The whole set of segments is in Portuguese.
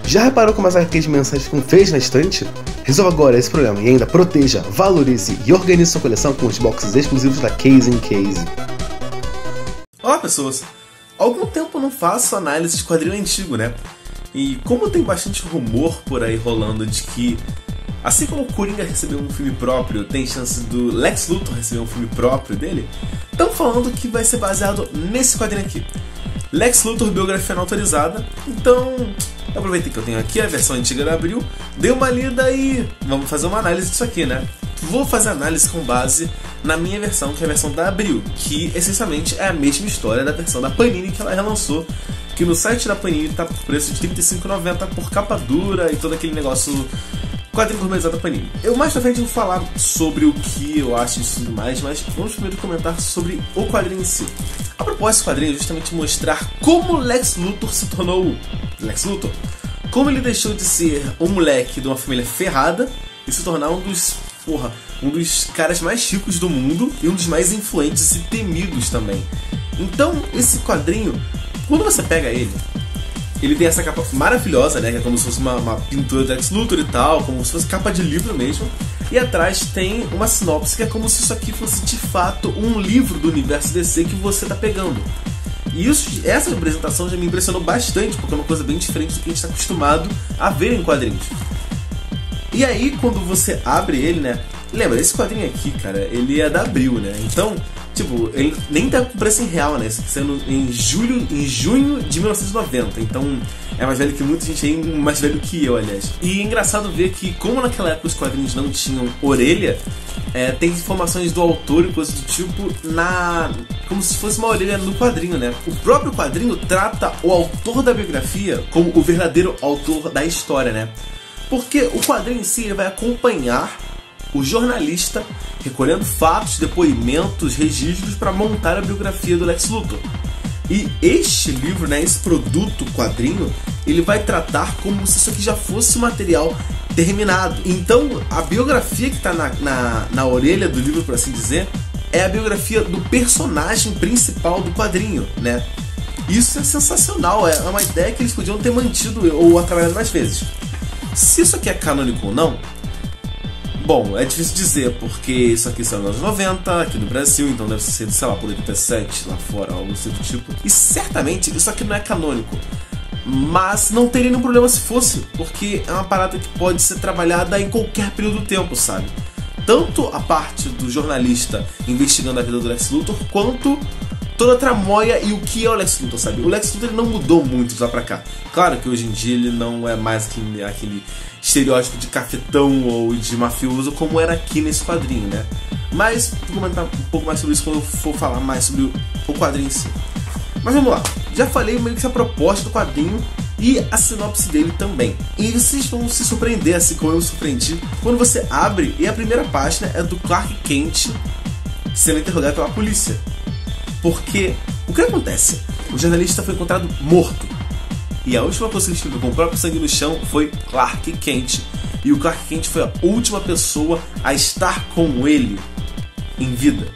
Já reparou como as HQs de mensagens ficam feias na estante? Resolva agora esse problema e ainda proteja, valorize e organize sua coleção com os boxes exclusivos da Case in Case. Olá pessoas! Há algum tempo eu não faço análise de quadrinho antigo, né? E como tem bastante rumor por aí rolando de que, assim como o Coringa recebeu um filme próprio, tem chance do Lex Luthor receber um filme próprio dele, estão falando que vai ser baseado nesse quadrinho aqui. Lex Luthor, biografia não autorizada. Então, eu aproveitei que eu tenho aqui a versão antiga da Abril, dei uma lida e vamos fazer uma análise disso aqui, né? Vou fazer análise com base na minha versão, que é a versão da Abril, que essencialmente é a mesma história da versão da Panini que ela relançou, que no site da Panini tá por preço de R$ 35,90 por capa dura e todo aquele negócio quadrinho gourmetizado da Panini. Eu mais pra frente vou falar sobre o que eu acho disso e tudo mais, mas vamos primeiro comentar sobre o quadrinho em si. A propósito desse quadrinho é justamente mostrar como Lex Luthor se tornou Lex Luthor, como ele deixou de ser um moleque de uma família ferrada e se tornar um dos caras mais ricos do mundo e um dos mais influentes e temidos também. Então, esse quadrinho, quando você pega ele tem essa capa maravilhosa, né? Que é como se fosse uma pintura do Lex Luthor e tal, como se fosse capa de livro mesmo. E atrás tem uma sinopse que é como se isso aqui fosse de fato um livro do universo DC que você tá pegando. E essa apresentação já me impressionou bastante, porque é uma coisa bem diferente do que a gente está acostumado a ver em quadrinhos. E aí, quando você abre ele, né? Lembra, esse quadrinho aqui, cara, ele é da Abril, né? Então, tipo, ele nem tá com preço em real, né? Sendo em junho de 1990. Então, é mais velho que muita gente aí, mais velho que eu, aliás. E é engraçado ver que, como naquela época os quadrinhos não tinham orelha, tem informações do autor e coisas do tipo como se fosse uma orelha no quadrinho, né? O próprio quadrinho trata o autor da biografia como o verdadeiro autor da história, né? Porque o quadrinho em si ele vai acompanhar o jornalista recolhendo fatos, depoimentos, registros para montar a biografia do Lex Luthor. E este livro, né, esse produto quadrinho, ele vai tratar como se isso aqui já fosse um material terminado. Então, a biografia que está na orelha do livro, por assim dizer, é a biografia do personagem principal do quadrinho, né? Isso é sensacional, é uma ideia que eles podiam ter mantido ou trabalhado mais vezes. Se isso aqui é canônico ou não, bom, é difícil dizer, porque isso aqui saiu nos anos 90, aqui no Brasil, então deve ser, sei lá, por 87, lá fora, algo assim do tipo. E certamente isso aqui não é canônico, mas não teria nenhum problema se fosse, porque é uma parada que pode ser trabalhada em qualquer período do tempo, sabe? Tanto a parte do jornalista investigando a vida do Lex Luthor, quanto toda a tramóia e o que é o Lex Luthor, sabe? O Lex Luthor ele não mudou muito de lá pra cá. Claro que hoje em dia ele não é mais aquele estereótipo de cafetão ou de mafioso como era aqui nesse quadrinho, né? Mas vou comentar um pouco mais sobre isso quando eu for falar mais sobre o quadrinho em si. Mas vamos lá, já falei meio que a proposta do quadrinho e a sinopse dele também. E vocês vão se surpreender, assim como eu me surpreendi, quando você abre e a primeira página é do Clark Kent sendo interrogado pela polícia. Porque o que acontece? O jornalista foi encontrado morto. E a última coisa que ele escreveu com o próprio sangue no chão foi Clark Kent. E o Clark Kent foi a última pessoa a estar com ele em vida.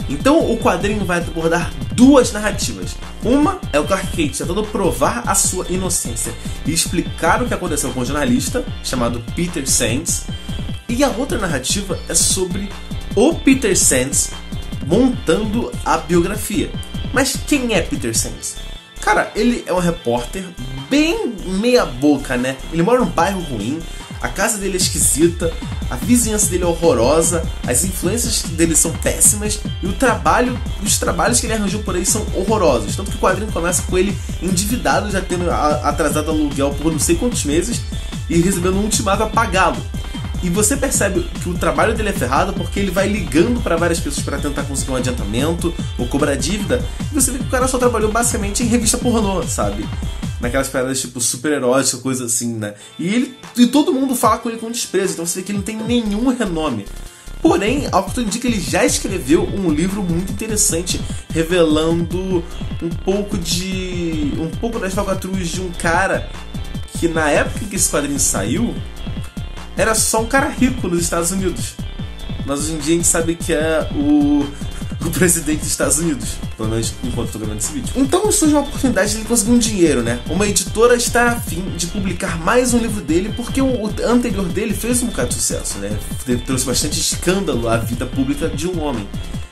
Então o quadrinho vai abordar duas narrativas. Uma é o Clark Kent tentando provar a sua inocência e explicar o que aconteceu com o jornalista, chamado Peter Sands. E a outra narrativa é sobre o Peter Sands montando a biografia. Mas quem é Peter Sands? Cara, ele é um repórter bem meia boca, né? Ele mora num bairro ruim, a casa dele é esquisita, a vizinhança dele é horrorosa, as influências dele são péssimas e os trabalhos que ele arranjou por aí são horrorosos. Tanto que o quadrinho começa com ele endividado, já tendo atrasado aluguel por não sei quantos meses e recebendo um ultimato a pagá-lo. E você percebe que o trabalho dele é ferrado porque ele vai ligando para várias pessoas para tentar conseguir um adiantamento ou cobrar dívida. E você vê que o cara só trabalhou basicamente em revista pornô, sabe? Naquelas paradas tipo super-heróis, coisa assim, né? E todo mundo fala com ele com desprezo, então você vê que ele não tem nenhum renome. Porém, ao que tudo indica, ele já escreveu um livro muito interessante, revelando um pouco das falcatruas de um cara que na época que esse quadrinho saiu, era só um cara rico nos Estados Unidos. Mas hoje em dia a gente sabe que é o com o presidente dos Estados Unidos, pelo menos enquanto estou gravando esse vídeo. Então surge uma oportunidade de ele conseguir um dinheiro, né? Uma editora está a fim de publicar mais um livro dele, porque o anterior dele fez um bocado de sucesso, né? Trouxe bastante escândalo à vida pública de um homem.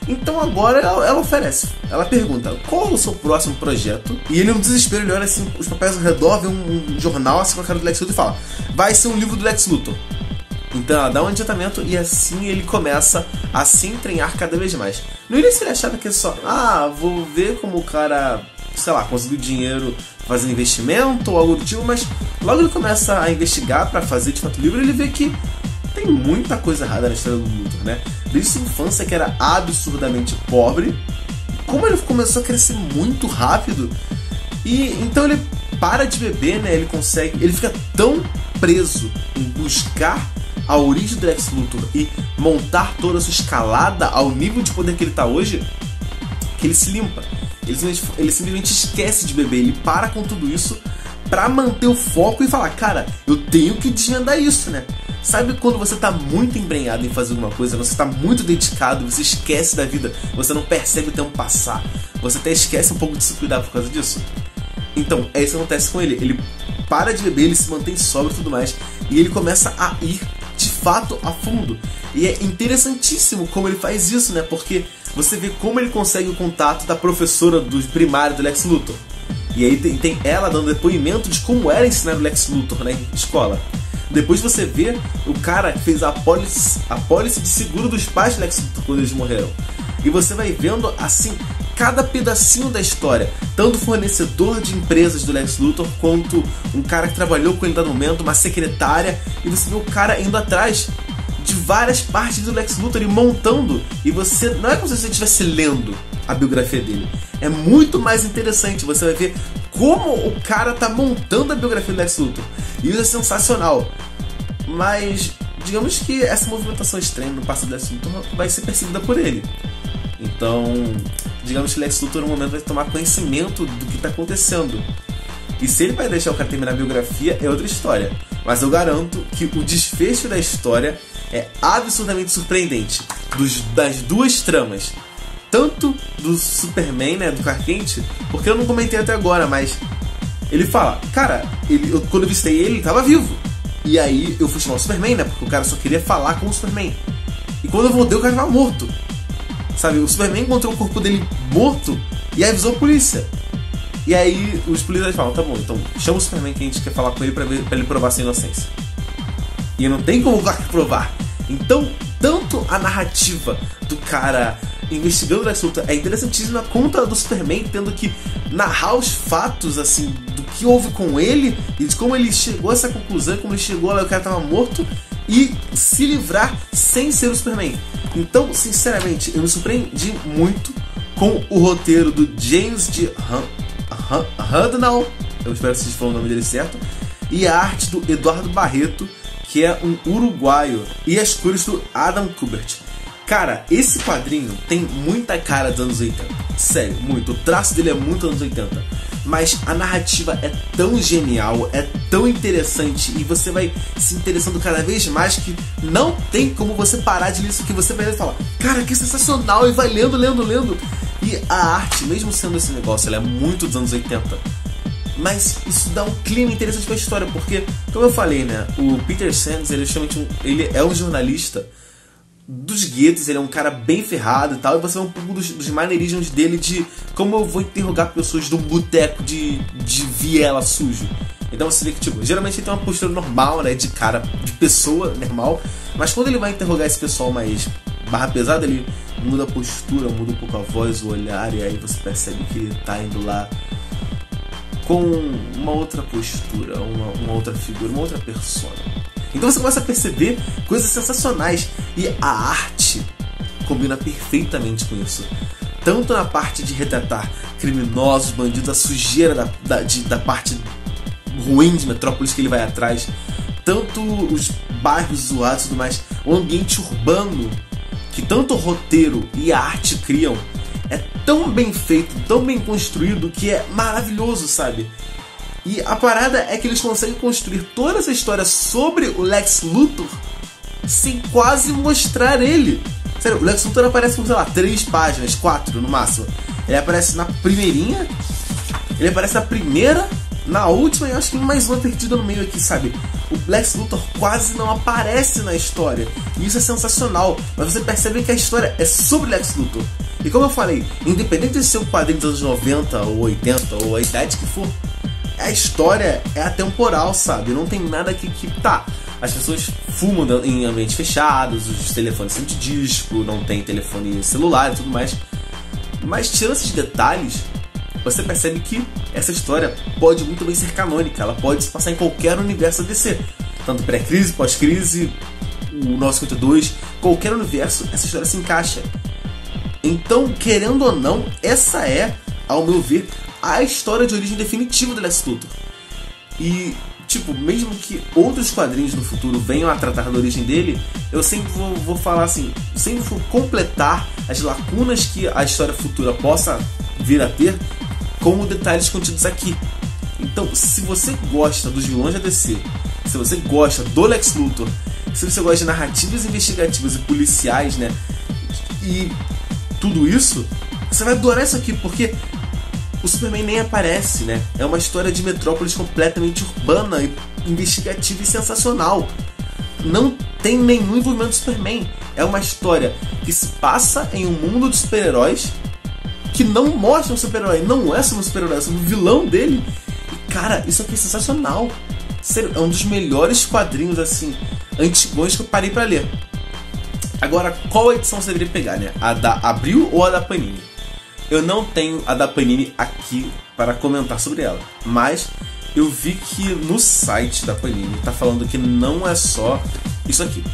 Então agora ela oferece, ela pergunta, qual é o seu próximo projeto? E ele, no desespero, ele olha assim, os papéis ao redor, vê um jornal assim com a cara do Lex Luthor e fala, vai ser um livro do Lex Luthor. Então ela dá um adiantamento e assim ele começa a se entranhar cada vez mais. No início ele achava que é só, vou ver como o cara, sei lá, conseguiu dinheiro fazendo investimento ou algo do tipo, mas logo ele começa a investigar para fazer de fato o livro e ele vê que tem muita coisa errada na história do Luthor, né? Desde sua infância, que era absurdamente pobre, como ele começou a crescer muito rápido, e então ele para de beber, né? Ele fica tão preso em buscar a origem do Lex Luthor e montar toda a sua escalada ao nível de poder que ele está hoje, que ele se limpa. Ele simplesmente esquece de beber, ele para com tudo isso pra manter o foco e falar, cara, eu tenho que desvendar isso, né? Sabe quando você tá muito embrenhado em fazer alguma coisa, você tá muito dedicado, você esquece da vida, você não percebe o tempo passar, você até esquece um pouco de se cuidar por causa disso? Então, é isso que acontece com ele. Ele para de beber, ele se mantém sóbrio e tudo mais, e ele começa a ir de fato a fundo. E é interessantíssimo como ele faz isso, né? Porque você vê como ele consegue o contato da professora do primário do Lex Luthor. E aí tem ela dando depoimento de como era ensinar o Lex Luthor na escola. Depois você vê o cara que fez a apólice de seguro dos pais do Lex Luthor quando eles morreram. E você vai vendo, assim, cada pedacinho da história. Tanto o fornecedor de empresas do Lex Luthor, quanto um cara que trabalhou com ele no momento, uma secretária. E você vê o cara indo atrás de várias partes do Lex Luthor e montando. E você, não é como se você estivesse lendo a biografia dele. É muito mais interessante. Você vai ver como o cara tá montando a biografia do Lex Luthor. E isso é sensacional. Mas digamos que essa movimentação estranha no passado do Lex Luthor vai ser percebida por ele. Então, digamos que Lex Luthor no momento vai tomar conhecimento do que está acontecendo. E se ele vai deixar o cara terminar a biografia, é outra história. Mas eu garanto que o desfecho da história é absurdamente surpreendente. Das duas tramas. Tanto do Superman, né, do Clark Kent, porque eu não comentei até agora, mas ele fala, cara, quando eu visitei ele estava vivo. E aí eu fui chamar o Superman, né, porque o cara só queria falar com o Superman. E quando eu voltei, o cara estava morto. Sabe, o Superman encontrou o corpo dele morto e avisou a polícia. E aí os policiais falam, tá bom, então chama o Superman que a gente quer falar com ele pra ele provar sua inocência. E não tem como o Clark provar. Então, tanto a narrativa do cara investigando o Lex Luthor é interessantíssima, quanto a do Superman tendo que narrar os fatos, assim, do que houve com ele e de como ele chegou a essa conclusão, como ele chegou lá e o cara tava morto, e se livrar sem ser o Superman. Então, sinceramente, eu me surpreendi muito com o roteiro do James G. Hudnall, eu espero que vocês falam o nome dele certo, e a arte do Eduardo Barreto, que é um uruguaio, e as cores do Adam Kubert. Cara, esse quadrinho tem muita cara dos anos 80. Sério, muito. O traço dele é muito anos 80. Mas a narrativa é tão genial, é tão interessante, e você vai se interessando cada vez mais que não tem como você parar de ler isso, que você vai ler e falar, cara, que sensacional, e vai lendo. E a arte, mesmo sendo esse negócio, ela é muito dos anos 80. Mas isso dá um clima interessante pra história, porque, como eu falei, né, o Peter Sands, ele é um jornalista dos guetos, ele é um cara bem ferrado e tal, e você vê um pouco dos maneirismos dele, de como eu vou interrogar pessoas de um boteco de viela sujo. Então você vê que, tipo, geralmente ele tem uma postura normal, né, de cara, de pessoa normal, mas quando ele vai interrogar esse pessoal mais barra pesada, ele muda a postura, muda um pouco a voz, o olhar, e aí você percebe que ele tá indo lá com uma outra postura, uma outra figura, uma outra persona. Então você começa a perceber coisas sensacionais, e a arte combina perfeitamente com isso. Tanto na parte de retratar criminosos, bandidos, a sujeira da parte ruim de Metrópolis que ele vai atrás, tanto os bairros zoados e tudo mais, o ambiente urbano que tanto o roteiro e a arte criam é tão bem feito, tão bem construído, que é maravilhoso, sabe? E a parada é que eles conseguem construir toda essa história sobre o Lex Luthor sem quase mostrar ele. Sério, o Lex Luthor aparece por, sei lá, 3 páginas, 4 no máximo. Ele aparece na primeirinha, ele aparece na primeira, na última e acho que mais uma perdida no meio aqui, sabe? O Lex Luthor quase não aparece na história. E isso é sensacional. Mas você percebe que a história é sobre Lex Luthor. E como eu falei, independente de ser um quadrinho dos anos 90 ou 80 ou a idade que for, a história é atemporal, sabe? Não tem nada que tá. As pessoas fumam em ambientes fechados, os telefones são de disco, não tem telefone celular e tudo mais. Mas tirando esses detalhes, você percebe que essa história pode muito bem ser canônica. Ela pode se passar em qualquer universo DC. Tanto pré-crise, pós-crise, o 952, qualquer universo, essa história se encaixa. Então, querendo ou não, essa é, ao meu ver, a história de origem definitiva do Lex Luthor. E, tipo, mesmo que outros quadrinhos no futuro venham a tratar da origem dele, eu sempre vou falar assim, sempre vou completar as lacunas que a história futura possa vir a ter com os detalhes contidos aqui. Então, se você gosta dos vilões da DC, se você gosta do Lex Luthor, se você gosta de narrativas investigativas e policiais, né, e tudo isso, você vai adorar isso aqui, porque o Superman nem aparece, né? É uma história de Metrópolis completamente urbana, e investigativa e sensacional. Não tem nenhum envolvimento do Superman. É uma história que se passa em um mundo de super-heróis que não mostra um super-herói. Não é sobre um super-herói, é sobre o vilão dele. E, cara, isso aqui é sensacional. Sério, é um dos melhores quadrinhos, assim, antigos que eu parei pra ler. Agora, qual edição você deveria pegar, né? A da Abril ou a da Panini? Eu não tenho a da Panini aqui para comentar sobre ela, mas eu vi que no site da Panini tá falando que não é só isso aqui.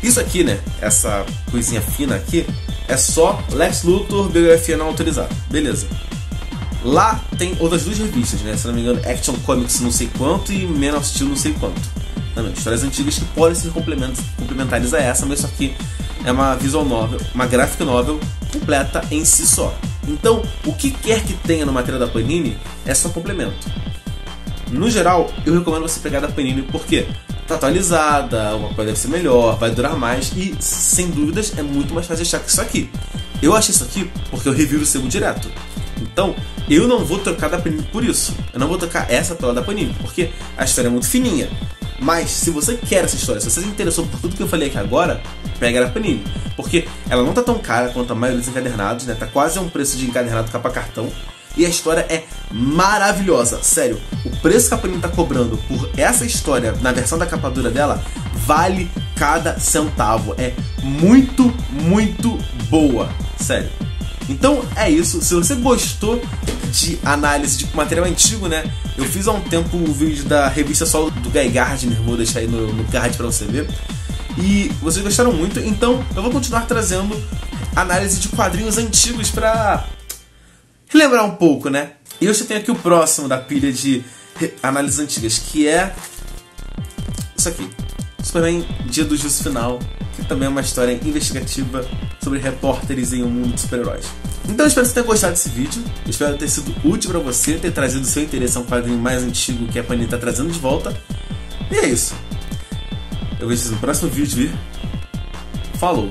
Isso aqui, né? Essa coisinha fina aqui é só Lex Luthor, biografia não autorizada. Beleza. Lá tem outras 2 revistas, né? Se não me engano, Action Comics não sei quanto e Man of Steel não sei quanto. Não, histórias antigas que podem ser complementares a essa, mas isso aqui é uma visual novel, uma graphic novel completa em si só. Então, o que quer que tenha no material da Panini é só complemento. No geral, eu recomendo você pegar da Panini porque tá atualizada, uma coisa deve ser melhor, vai durar mais e, sem dúvidas, é muito mais fácil de achar que isso aqui. Eu achei isso aqui porque eu reviro o sebo direto. Então, eu não vou trocar da Panini por isso. Eu não vou trocar essa pela da Panini, porque a história é muito fininha. Mas, se você quer essa história, se você se interessou por tudo que eu falei aqui agora, pega a Panini. Porque ela não tá tão cara quanto a maioria dos encadernados, né? Tá quase a um preço de encadernado capa cartão. E a história é maravilhosa. Sério, o preço que a Panini tá cobrando por essa história na versão da capa dura dela vale cada centavo. É muito, muito boa. Sério. Então é isso. Se você gostou de análise de material antigo, né? Eu fiz há um tempo o vídeo da revista solo do Guy Gardner, vou deixar aí no card pra você ver. E vocês gostaram muito, então eu vou continuar trazendo análise de quadrinhos antigos pra relembrar um pouco, né? E hoje eu tenho aqui o próximo da pilha de análises antigas, que é isso aqui, Superman Dia do Juízo Final, que também é uma história investigativa sobre repórteres em um mundo de super-heróis. Então eu espero que você tenha gostado desse vídeo, eu espero ter sido útil pra você, ter trazido seu interesse a um quadrinho mais antigo que a Panini tá trazendo de volta. E é isso. Eu vejo vocês no próximo vídeo e falou!